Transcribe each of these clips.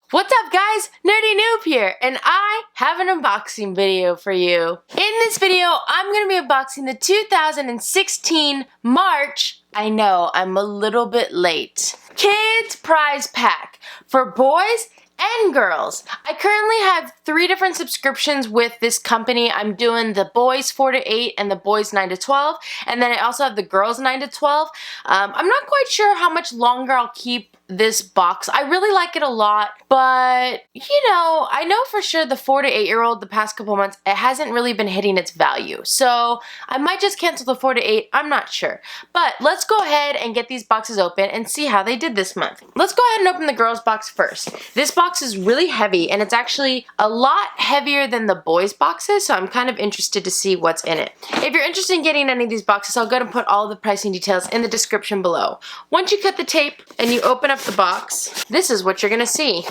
What's up guys, Nerdy Noob here, and I have an unboxing video for you. In this video, I'm going to be unboxing the 2016 March, I know, I'm a little bit late, Kids Prize Pack for boys and girls. I currently have 3 different subscriptions with this company. I'm doing the boys 4 to 8 and the boys 9 to 12, and then I also have the girls 9 to 12. I'm not quite sure how much longer I'll keep this box. I really like it a lot, but you know, I know for sure the 4 to 8-year-old the past couple months, it hasn't really been hitting its value. So I might just cancel the 4 to 8, I'm not sure. But let's go ahead and get these boxes open and see how they did this month. Let's go ahead and open the girls box first. This box is really heavy and it's actually a lot heavier than the boys boxes, so I'm kind of interested to see what's in it. If you're interested in getting any of these boxes, I'll go ahead and put all the pricing details in the description below. Once you cut the tape and you open up the box, this is what you're gonna see.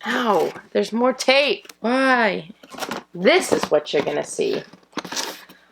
Ow, there's more tape. Why? This is what you're gonna see.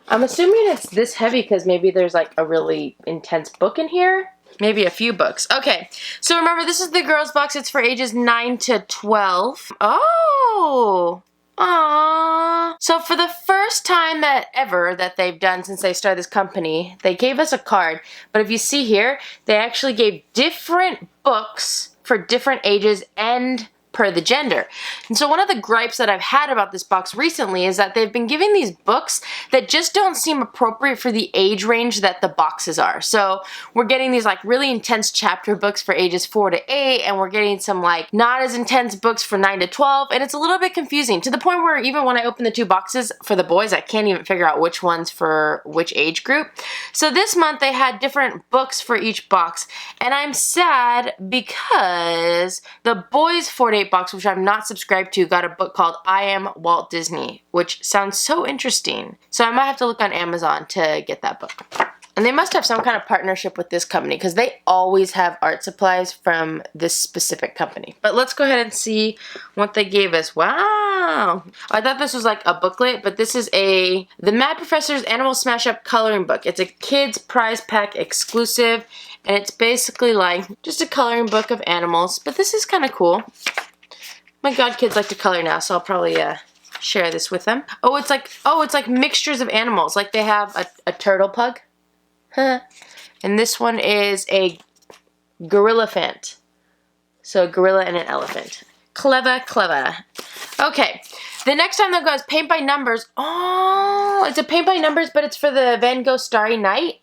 I'm assuming it's this heavy because maybe there's like a really intense book in here. Maybe a few books. Okay, so remember this is the girls box. It's for ages 9 to 12. Oh! Aww. So for the first time ever that they've done since they started this company, they gave us a card. But if you see here, they actually gave different books for different ages and per the gender. And so one of the gripes that I've had about this box recently is that they've been giving these books that just don't seem appropriate for the age range that the boxes are. So we're getting these like really intense chapter books for ages 4 to 8, and we're getting some like not as intense books for 9 to 12, and it's a little bit confusing to the point where even when I open the 2 boxes for the boys, I can't even figure out which one's for which age group. So this month they had different books for each box, and I'm sad because the boys 4 to 8 box, which I'm not subscribed to, got a book called I Am Walt Disney, which sounds so interesting. So I might have to look on Amazon to get that book. And they must have some kind of partnership with this company because they always have art supplies from this specific company. But let's go ahead and see what they gave us. Wow! I thought this was like a booklet, but this is the Mad Professor's Animal Smash Up coloring book. It's a Kids Prize Pack exclusive, and it's basically like just a coloring book of animals, but this is kind of cool. My god, kids like to color now, so I'll probably share this with them. Oh, it's like mixtures of animals. Like they have a turtle pug. And this one is a gorilla-phant. So a gorilla and an elephant. Clever, clever. Okay, the next time they'll go is Paint by Numbers. Oh, it's a Paint by Numbers, but it's for the Van Gogh Starry Night.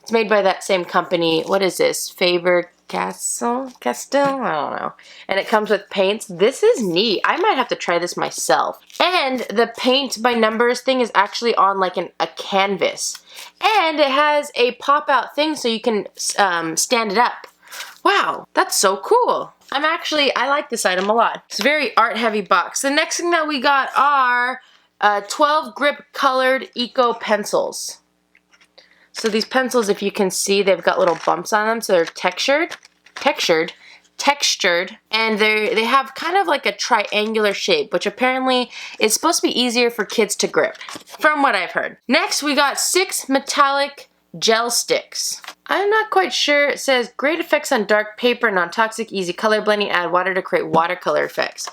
It's made by that same company. What is this? Faber-Castell? I don't know. And it comes with paints. This is neat. I might have to try this myself. And the Paint by Numbers thing is actually on like a canvas. And it has a pop-out thing so you can stand it up. Wow, that's so cool. I like this item a lot. It's a very art-heavy box. The next thing that we got are 12 grip colored eco pencils. So these pencils, if you can see, they've got little bumps on them, so they're textured, and they have kind of like a triangular shape, which apparently is supposed to be easier for kids to grip, from what I've heard. Next, we got 6 metallic gel sticks. I'm not quite sure. It says, great effects on dark paper, non-toxic, easy color blending, add water to create watercolor effects.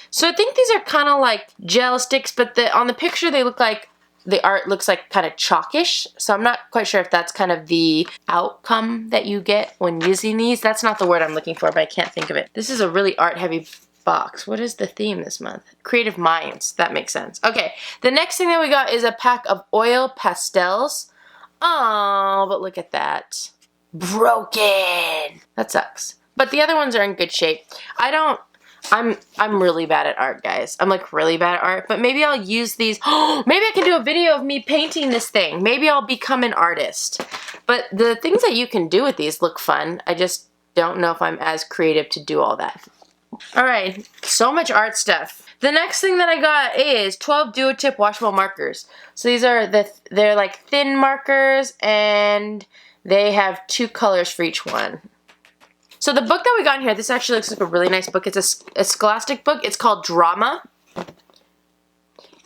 So I think these are kind of like gel sticks, but on the picture they look like the art looks like kind of chalkish, so I'm not quite sure if that's kind of the outcome that you get when using these. That's not the word I'm looking for, but I can't think of it. This is a really art-heavy box. What is the theme this month? Creative Minds. That makes sense. Okay, the next thing that we got is a pack of oil pastels. Oh, but look at that. Broken! That sucks. But the other ones are in good shape. I'm really bad at art, guys. I'm like really bad at art, but maybe I'll use these. Maybe I can do a video of me painting this thing. Maybe I'll become an artist. But the things that you can do with these look fun. I just don't know if I'm as creative to do all that. Alright, so much art stuff. The next thing that I got is 12 duo tip washable markers. So these are they're like thin markers, and they have 2 colors for each one. So the book that we got in here, this actually looks like a really nice book. It's a Scholastic book. It's called Drama.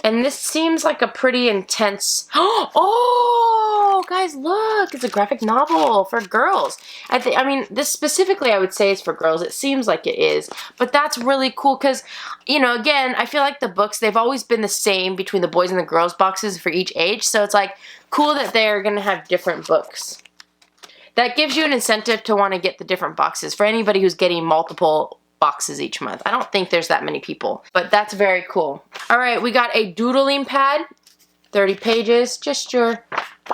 And this seems like a pretty intense, oh, guys, look, it's a graphic novel for girls. I mean, this specifically I would say is for girls. It seems like it is, but that's really cool because, you know, again, I feel like the books, they've always been the same between the boys and the girls boxes for each age. So it's like cool that they're going to have different books. That gives you an incentive to want to get the different boxes for anybody who's getting multiple boxes each month. I don't think there's that many people, but that's very cool. All right, we got a doodling pad, 30 pages, just your,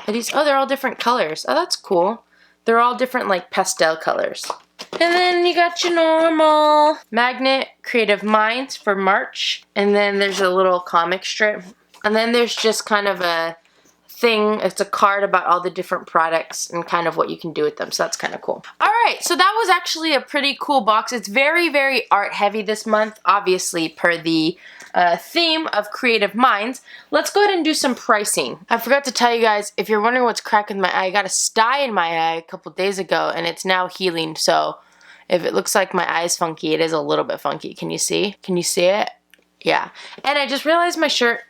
they're all different colors. Oh, that's cool. They're all different like pastel colors. And then you got your normal magnet, Creative Minds for March. And then there's a little comic strip. And then there's just kind of a thing, it's a card about all the different products and kind of what you can do with them, so that's kind of cool. Alright, so that was actually a pretty cool box. It's very, very art heavy this month, obviously per the theme of Creative Minds. Let's go ahead and do some pricing. I forgot to tell you guys, if you're wondering what's cracking my eye, I got a sty in my eye a couple days ago and it's now healing, so if it looks like my eye's funky, it is a little bit funky. Can you see? Can you see it? Yeah. And I just realized my shirt,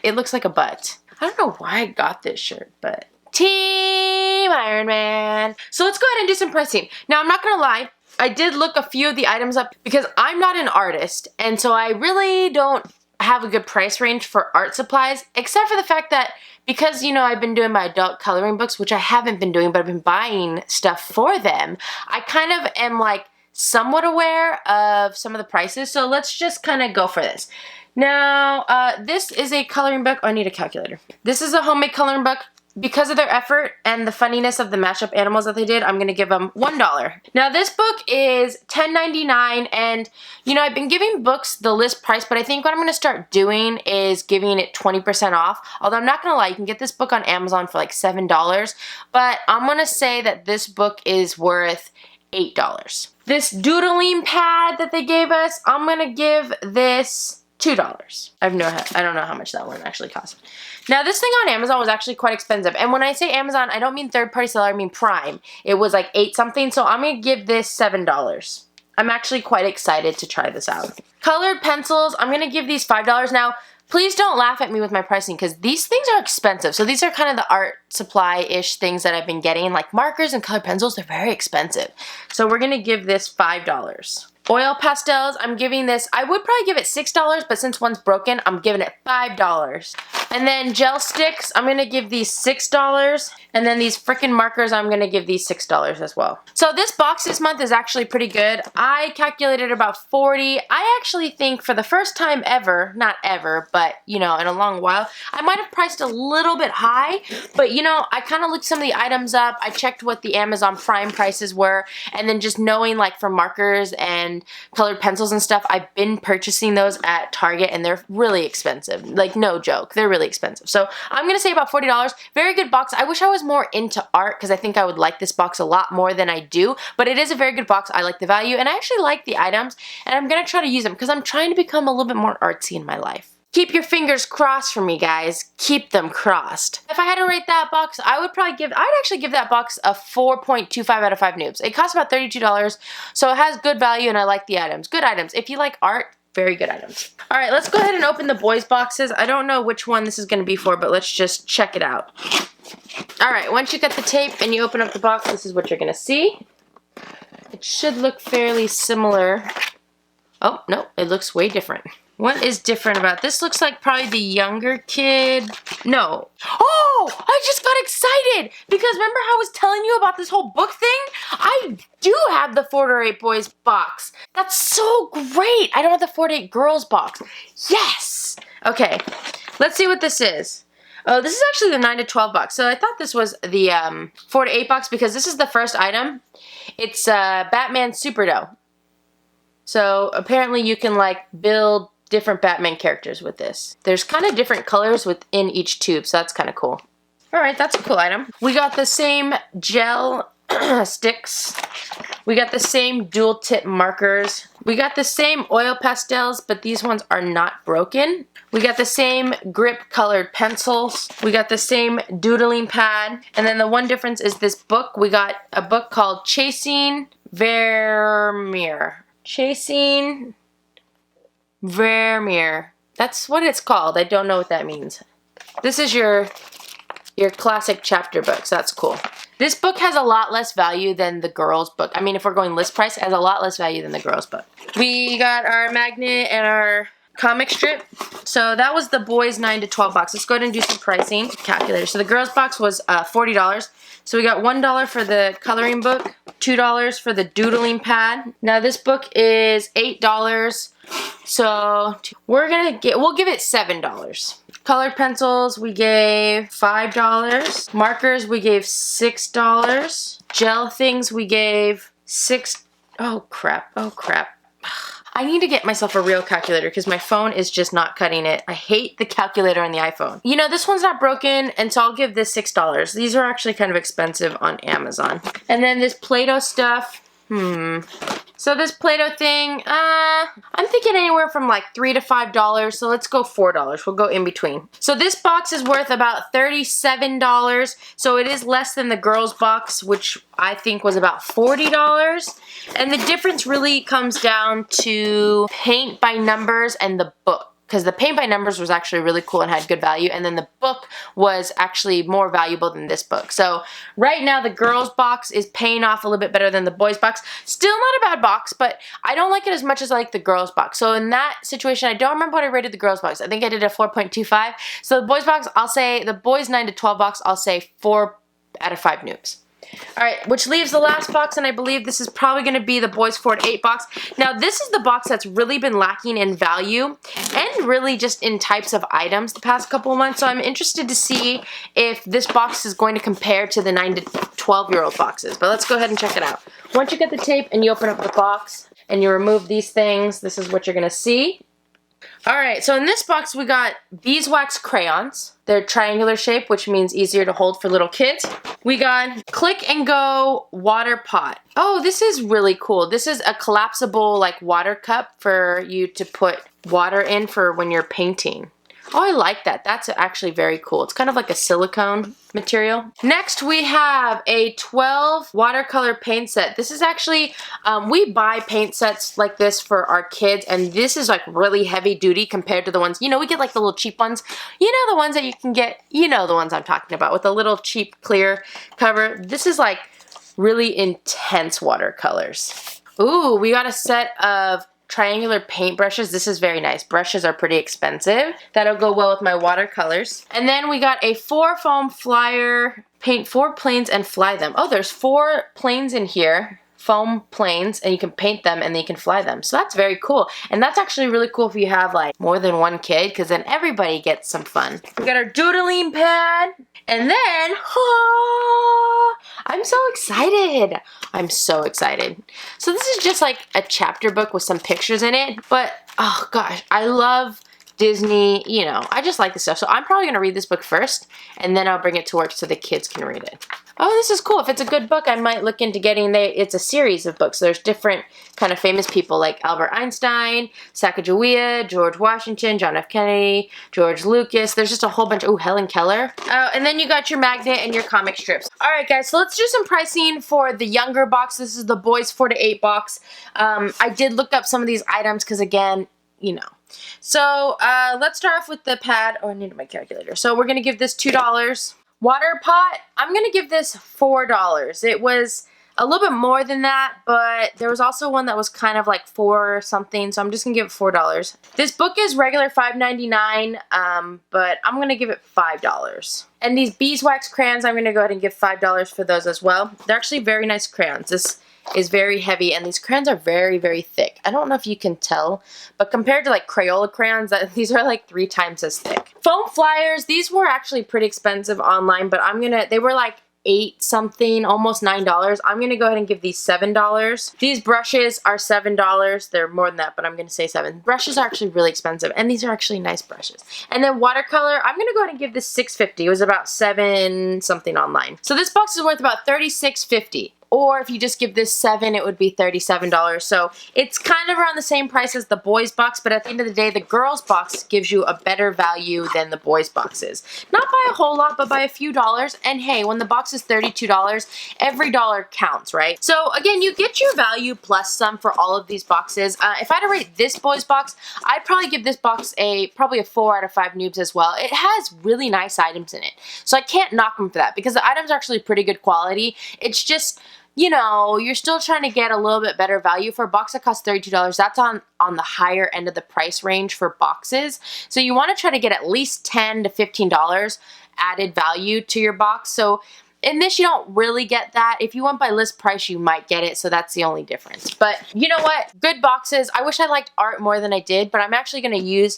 it looks like a butt. I don't know why I got this shirt, but Team Iron Man. So let's go ahead and do some pricing. Now, I'm not gonna lie, I did look a few of the items up because I'm not an artist, and so I really don't have a good price range for art supplies, except for the fact that because, you know, I've been doing my adult coloring books, which I haven't been doing, but I've been buying stuff for them, I kind of am like somewhat aware of some of the prices, so let's just kind of go for this. Now, this is a coloring book. Oh, I need a calculator. This is a homemade coloring book. Because of their effort and the funniness of the mashup animals that they did, I'm going to give them $1. Now, this book is $10.99, and, you know, I've been giving books the list price, but I think what I'm going to start doing is giving it 20% off. Although I'm not going to lie, you can get this book on Amazon for like $7, but I'm going to say that this book is worth $8. This doodling pad that they gave us, I'm going to give this $2. I don't know how much that one actually cost. Now, this thing on Amazon was actually quite expensive. And when I say Amazon, I don't mean third-party seller, I mean Prime. It was like $8 something, so I'm going to give this $7. I'm actually quite excited to try this out. Colored pencils, I'm going to give these $5. Now, please don't laugh at me with my pricing because these things are expensive. So these are kind of the art supply-ish things that I've been getting. Like markers and colored pencils, they're very expensive. So we're going to give this $5. Oil pastels, I'm giving this, I would probably give it $6, but since one's broken, I'm giving it $5. And then gel sticks, I'm going to give these $6. And then these frickin' markers, I'm going to give these $6 as well. So this box this month is actually pretty good. I calculated about 40. I actually think for the first time ever, not ever, but, you know, in a long while, I might have priced a little bit high. But, you know, I kind of looked some of the items up. I checked what the Amazon Prime prices were. And then just knowing, like, for markers and colored pencils and stuff, I've been purchasing those at Target, and they're really expensive. Like, no joke. They're really expensive. So I'm going to say about $40. Very good box. I wish I was more into art because I think I would like this box a lot more than I do, but it is a very good box. I like the value, and I actually like the items, and I'm going to try to use them because I'm trying to become a little bit more artsy in my life. Keep your fingers crossed for me, guys. Keep them crossed. If I had to rate that box, I'd actually give that box a 4.25 out of 5 Newbs. It costs about $32, so it has good value, and I like the items. Good items. If you like art, very good items. All right, let's go ahead and open the boys' boxes. I don't know which one this is going to be for, but let's just check it out. All right, once you get the tape and you open up the box, this is what you're going to see. It should look fairly similar. Oh, no, it looks way different. What is different about this? Looks like probably the younger kid. No. Oh, I just got excited because remember how I was telling you about this whole book thing? I do have the 4 to 8 boys box. That's so great. I don't have the 4 to 8 girls box. Yes. Okay, let's see what this is. Oh, this is actually the 9 to 12 box. So I thought this was the 4 to 8 box because this is the first item. It's Batman Super Dough. So apparently you can like build different Batman characters with this. There's kind of different colors within each tube, so that's kind of cool. Alright, that's a cool item. We got the same gel sticks. We got the same dual tip markers. We got the same oil pastels, but these ones are not broken. We got the same grip colored pencils. We got the same doodling pad. And then the one difference is this book. We got a book called Chasing Vermeer. Chasing Vermeer. That's what it's called. I don't know what that means. This is your classic chapter books. That's cool. This book has a lot less value than the girls' book. I mean, if we're going list price, it has a lot less value than the girls' book. We got our magnet and our comic strip. So that was the boys 9 to 12 box. Let's go ahead and do some pricing. Calculator. So the girls' box was $40. So we got $1 for the coloring book, $2 for the doodling pad. Now this book is $8. So we'll give it $7. Colored pencils, we gave $5. Markers, we gave $6. Gel things, we gave $6. Oh crap, oh crap. I need to get myself a real calculator because my phone is just not cutting it. I hate the calculator on the iPhone. You know, this one's not broken, and so I'll give this $6. These are actually kind of expensive on Amazon. And then this Play-Doh stuff, So this Play-Doh thing, I'm thinking anywhere from like $3 to $5, so let's go $4. We'll go in between. So this box is worth about $37, so it is less than the girls' box, which I think was about $40. And the difference really comes down to paint by numbers and the book. Because the paint by numbers was actually really cool and had good value, and then the book was actually more valuable than this book. So right now the girls box is paying off a little bit better than the boys box. Still not a bad box, but I don't like it as much as I like the girls box. So in that situation, I don't remember what I rated the girls box. I think I did a 4.25. So the boys box, I'll say, the boys 9 to 12 box, I'll say 4 out of 5 Newbs. Alright, which leaves the last box, and I believe this is probably going to be the boys 4 to 8 box. Now, this is the box that's really been lacking in value and really just in types of items the past couple of months, so I'm interested to see if this box is going to compare to the 9 to 12-year-old boxes. But let's go ahead and check it out. Once you get the tape and you open up the box and you remove these things, this is what you're going to see. Alright, so in this box we got beeswax crayons. They're triangular shape, which means easier to hold for little kids. We got Click and Go water pot. Oh, this is really cool. This is a collapsible like water cup for you to put water in for when you're painting. Oh, I like that. That's actually very cool. It's kind of like a silicone material. Next, we have a 12 watercolor paint set. This is actually, we buy paint sets like this for our kids, and this is like really heavy duty compared to the ones, you know, we get like the little cheap ones. You know, the ones that you can get, you know the ones I'm talking about with the little cheap clear cover. This is like really intense watercolors. Ooh, we got a set of triangular paint brushes. This is very nice. Brushes are pretty expensive. That'll go well with my watercolors. And then we got a 4 foam flyer. Paint 4 planes and fly them. Oh, there's 4 planes in here. Foam planes, and you can paint them and then you can fly them. So that's very cool. And that's actually really cool if you have like more than one kid, because then everybody gets some fun. We got our doodling pad. And then, I'm so excited. I'm so excited. So this is just like a chapter book with some pictures in it. But, oh gosh, I love Disney, you know, I just like this stuff. So I'm probably going to read this book first, and then I'll bring it to work so the kids can read it. Oh, this is cool. If it's a good book, I might look into getting it's a series of books. There's different kind of famous people like Albert Einstein, Sacagawea, George Washington, John F. Kennedy, George Lucas. There's just a whole bunch. Oh, Helen Keller. And then you got your magnet and your comic strips. All right, guys, so let's do some pricing for the younger box. This is the boys 4 to 8 box. I did look up some of these items because, again, you know. So let's start off with the pad. Oh, I need my calculator. So we're going to give this $2. Water pot, I'm going to give this $4. It was a little bit more than that, but there was also one that was kind of like $4 something, so I'm just going to give it $4. This book is regular $5.99, but I'm going to give it $5. And these beeswax crayons, I'm going to go ahead and give $5 for those as well. They're actually very nice crayons. This is very heavy, and these crayons are very, very thick. I don't know if you can tell, but compared to like Crayola crayons, these are like 3 times as thick. Foam flyers, these were actually pretty expensive online, but they were like $8 something, almost $9. I'm going to go ahead and give these $7. These brushes are $7. They're more than that, but I'm going to say $7. Brushes are actually really expensive, and these are actually nice brushes. And then watercolor, I'm going to go ahead and give this $6.50. It was about $7 something online. So this box is worth about $36.50. or if you just give this 7, it would be $37. So it's kind of around the same price as the boys box, but at the end of the day, the girls box gives you a better value than the boys boxes. Not by a whole lot, but by a few dollars. And hey, when the box is $32, every dollar counts, right? So again, you get your value plus some for all of these boxes. If I had to rate this boys box, I'd probably give this box probably a 4 out of 5 Newbs as well. It has really nice items in it, so I can't knock them for that because the items are actually pretty good quality. It's just, you know, you're still trying to get a little bit better value for a box that costs $32. That's on the higher end of the price range for boxes. So you want to try to get at least $10 to $15 added value to your box. So in this, you don't really get that. If you went by list price, you might get it, so that's the only difference. But you know what? Good boxes. I wish I liked art more than I did, but I'm actually going to use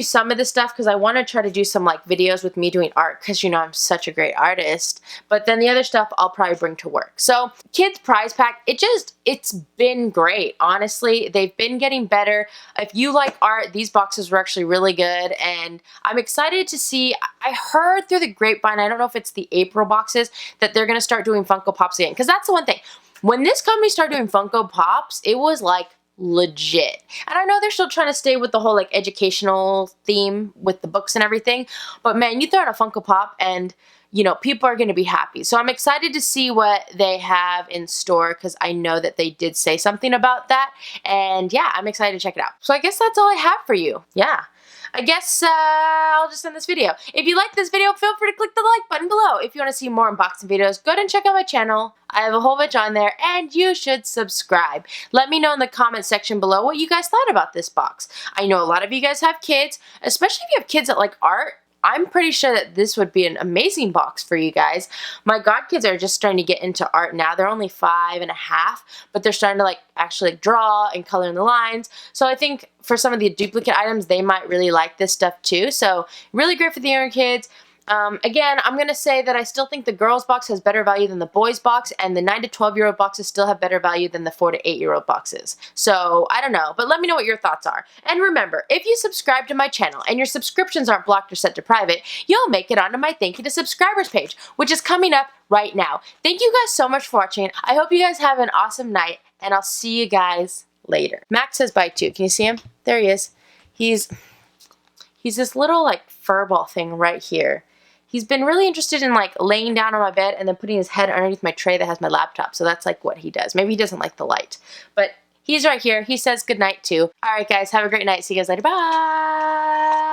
some of this stuff because I want to try to do some like videos with me doing art because, you know, I'm such a great artist. But then the other stuff I'll probably bring to work. So kids prize pack, it's been great. Honestly, they've been getting better. If you like art, these boxes were actually really good, and I'm excited to see. I heard through the grapevine, I don't know if it's the April boxes, that they're going to start doing Funko Pops again. Because that's the one thing. When this company started doing Funko Pops, it was like legit. And I know they're still trying to stay with the whole like educational theme with the books and everything. But man, you throw out a Funko Pop and, you know, people are going to be happy. So I'm excited to see what they have in store because I know that they did say something about that. And yeah, I'm excited to check it out. So I guess that's all I have for you. Yeah. I guess I'll just end this video. If you like this video, feel free to click the like button below. If you want to see more unboxing videos, go ahead and check out my channel. I have a whole bunch on there, and you should subscribe. Let me know in the comment section below what you guys thought about this box. I know a lot of you guys have kids, especially if you have kids that like art. I'm pretty sure that this would be an amazing box for you guys. My godkids are just starting to get into art now. They're only 5 and a half, but they're starting to like actually draw and color in the lines. So I think for some of the duplicate items, they might really like this stuff too. So really great for the younger kids. Again, I'm going to say that I still think the girls box has better value than the boys box, and the 9 to 12-year-old boxes still have better value than the 4 to 8-year-old boxes. So, I don't know, but let me know what your thoughts are. And remember, if you subscribe to my channel and your subscriptions aren't blocked or set to private, you'll make it onto my thank you to subscribers page, which is coming up right now. Thank you guys so much for watching. I hope you guys have an awesome night, and I'll see you guys later. Max says bye too. Can you see him? There he is. He's this little like furball thing right here. He's been really interested in like laying down on my bed and then putting his head underneath my tray that has my laptop. So that's like what he does. Maybe he doesn't like the light, but he's right here. He says good night too. All right, guys, have a great night. See you guys later. Bye.